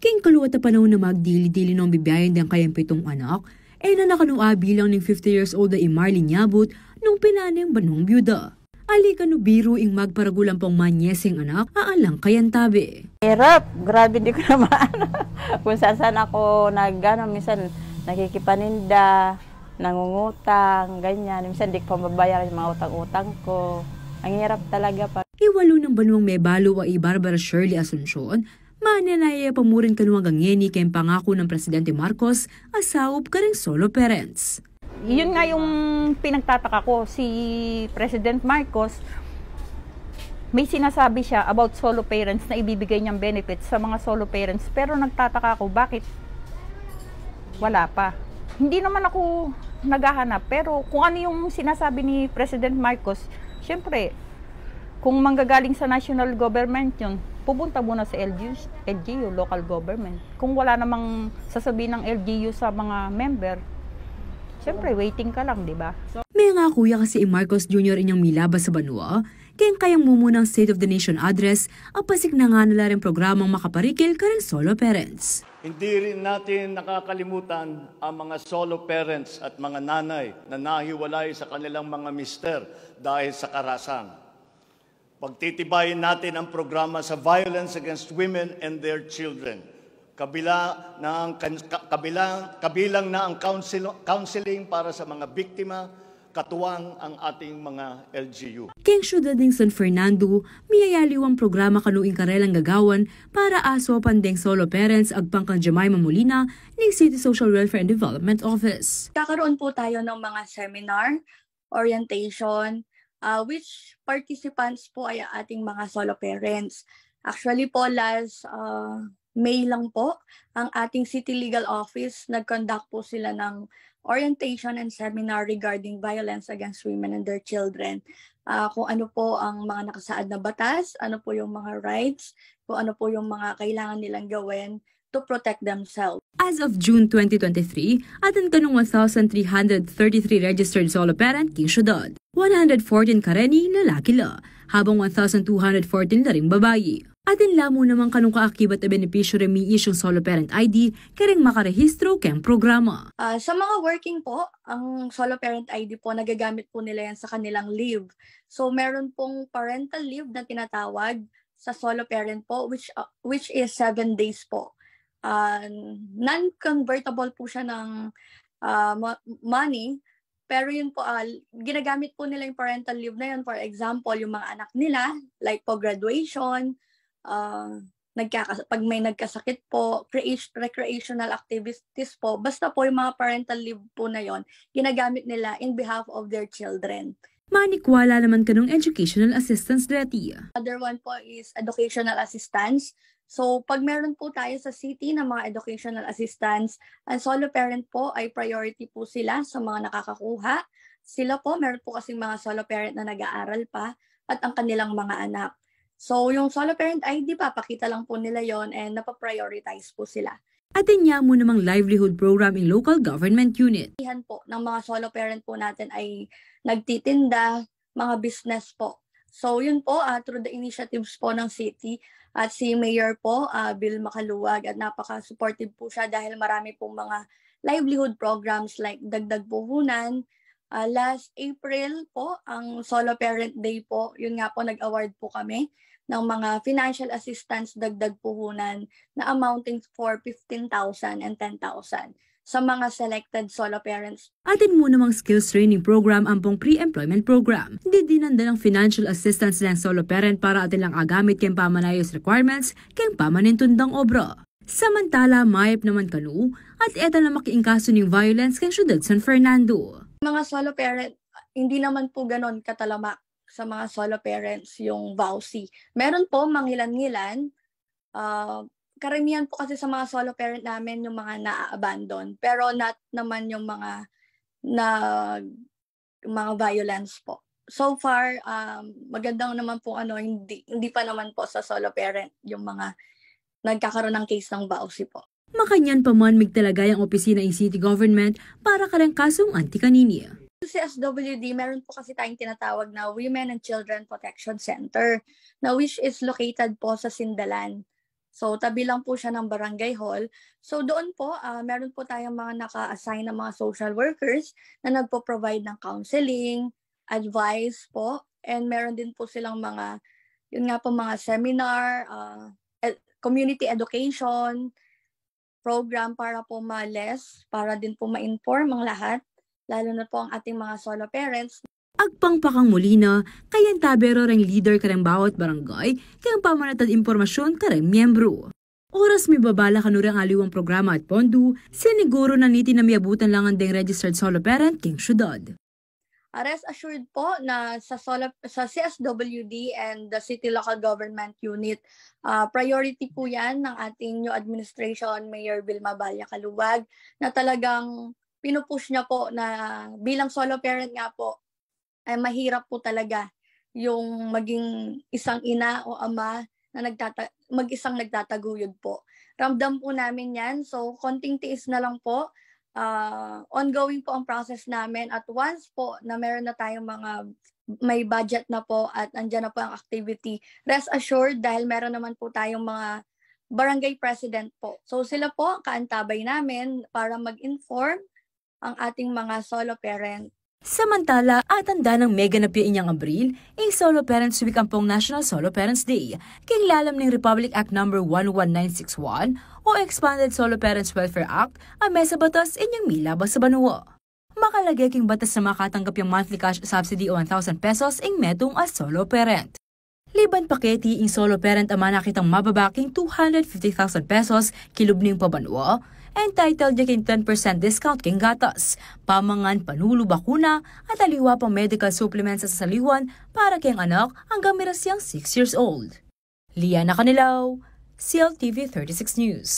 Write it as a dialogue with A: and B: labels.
A: King kaluwat na panahon na magdili-dili ng bibiyayan din kayang 7 anak, na nakanua bilang ng 50 years old na Marlene Nyabut nung pinanayang banong byuda. Ali kanu biro ing magparagulang pang manyesing anak, aalang kayan tabi.
B: Hirap, grabe di ko naman. Kung saan ako minsan nakikipaninda, nangungutang, ganyan. Minsan di ko mabayaran yung mga utang-utang ko. Ang hirap talaga pa.
A: Iwalo ng banuang may balo wa Barbara Shirley Asuncion, mananaya pamurin kanuang gangeni kayong pangako ng Presidente Marcos, asawop ka rin solo parents.
B: Yun nga yung pinagtataka ko, si President Marcos, may sinasabi siya about solo parents na ibibigay niyang benefits sa mga solo parents. Pero nagtataka ako, bakit wala pa? Hindi naman ako naghahanap, pero kung ano yung sinasabi ni President Marcos, syempre, kung manggagaling sa national government yun, pupunta muna sa LGU, local government. Kung wala namang sasabihin ng LGU sa mga member, syempre waiting ka lang, di ba?
A: May nga kuya kasi Marcos Jr. inyang milabas sa banwa, kayang mumunang State of the Nation address, apasik na nga nila rin programang makaparikil ka rin solo parents.
C: Hindi rin natin nakakalimutan ang mga solo parents at mga nanay na nahiwalay sa kanilang mga mister dahil sa karahasan. Pagtitibayin natin ang programa sa violence against women and their children. Kabilang na ang counseling para sa mga biktima, katuwang ang ating mga LGU.
A: King syudad ng San Fernando, miyayaliw ang programa kanuing karelang gagawan para aso pandeng solo parents agpangkang Jemima Molina ng City Social Welfare and Development Office.
D: Kakaroon po tayo ng mga seminar, orientation, which participants po ay ating mga solo parents. Actually po, last May lang po, ang ating City Legal Office, nag-conduct po sila ng orientation and seminar regarding violence against women and their children. Kung ano po ang mga nakasaad na batas, ano po yung mga rights, kung ano po yung mga kailangan nilang gawin to protect themselves.
A: As of June 2023, atan kanong 1,333 registered solo parent king syudad. 114 kareni lalaki la, habang 1,214 na ring babayi. Atin lamo naman kanong kaakibat na benepisyo rin may isyong solo parent ID karing makarehistro keng programa.
D: Sa mga working po, ang solo parent ID po, nagagamit po nila yan sa kanilang leave. So meron pong parental leave na tinatawag sa solo parent po, which is 7 days po. Non-convertible po siya ng money, pero yun po, ginagamit po nila yung parental leave na yun. For example, yung mga anak nila, like po graduation, pag may nagkasakit po, recreational activities po, basta po yung mga parental leave po na yon, ginagamit nila in behalf of their children.
A: Manikwala naman kanong educational assistance dati.
D: Other one po is educational assistance. So, pag meron po tayo sa city ng mga educational assistance, ang solo parent po ay priority po sila sa mga nakakakuha. Sila po, meron po kasing mga solo parent na nag-aaral pa at ang kanilang mga anak. So, yung solo parent ID, papakita lang po nila yon and napaprioritize po sila.
A: Atin niya mo namang livelihood program in local government unit.
D: Ihan po ng mga solo parent po natin ay nagtitinda, mga business po. So, yun po, through the initiatives po ng city, at si Mayor po, Bill Macaluwag, at napaka-supportive po siya dahil marami pong mga livelihood programs like Dagdag Puhunan. Last April po, ang Solo Parent Day po, yun nga po, nag-award po kami ng mga financial assistance Dagdag Puhunan na amounting for 15,000 and 10,000 sa mga selected solo parents.
A: Atin mo namang skills training program ang pong pre-employment program. Hindi dinanda ng financial assistance ng solo parent para atin lang agamit kayong pamanayos requirements kayong pamanintundang obra. Samantala, mayip naman kanu at eto na makiingkaso ng violence kayong syudad San Fernando.
D: Mga solo parent, hindi naman po ganon katalamak sa mga solo parents yung VAUSI. Meron po manghilan-ngilan, karamihan po kasi sa mga solo parent namin yung mga na-abandon, pero not naman yung mga violence po. So far, magandang naman po hindi pa naman po sa solo parent yung mga nagkakaroon ng case ng VAUSI po.
A: Makanyan pa man migtalagay ang opisina ng city government para karang kasong anti-kanini.
D: Sa SWD, meron po kasi tayong tinatawag na Women and Children Protection Center, na which is located po sa Sindalan. So, tabi lang po siya ng barangay hall. So, doon po, meron po tayong mga naka-assign na mga social workers na nagpo-provide ng counseling, advice po, and meron din po silang mga, yun nga po, mga seminar, community education program para po para din po ma-inform ang lahat, lalo na po ang ating mga solo parents.
A: Agpang pakang mulina, kayang tabero ring leader kareng bawat barangay, kayang pamanatad impormasyon kareng miyembro. Oras may babala kanurang aliwang programa at pondo, siniguro na niti na miabutan lang ang deng registered solo parent king syudad.
D: Rest assured po na sa CSWD and the City Local Government Unit, priority po yan ng ating new administration, Mayor Vilma Balla Caluwag, na talagang pinupush niya po na bilang solo parent nga po, ay mahirap po talaga yung maging isang ina o ama na mag-isang nagtataguyod po. Ramdam po namin yan, so konting tiis na lang po. Ongoing po ang process namin at once po na meron na tayong may budget na po at andyan na po ang activity, rest assured dahil meron naman po tayong mga barangay president po. So sila po kaantabay namin para mag-inform ang ating mga solo parent.
A: Samantala, atanda ng mega na inyang Abril, Solo Parents Week ang pong National Solo Parents Day, kay lalam ng Republic Act No. 11961 o Expanded Solo Parents Welfare Act ang mesa batas inyang milabas sa banwa. Makalagay king batas na makatanggap yung monthly cash subsidy o 1,000 pesos ing metong as solo parent. Liban paketi ing solo parent ang manakitang mababaking 250,000 pesos kilubning pabanwa, entitled yakin 10% discount king gatas, pamangan panulo bakuna at aliwa pang medical supplements sa saliwan para kayang anak hanggang mirasyang 6 years old. Liana Canilaw, CLTV 36 News.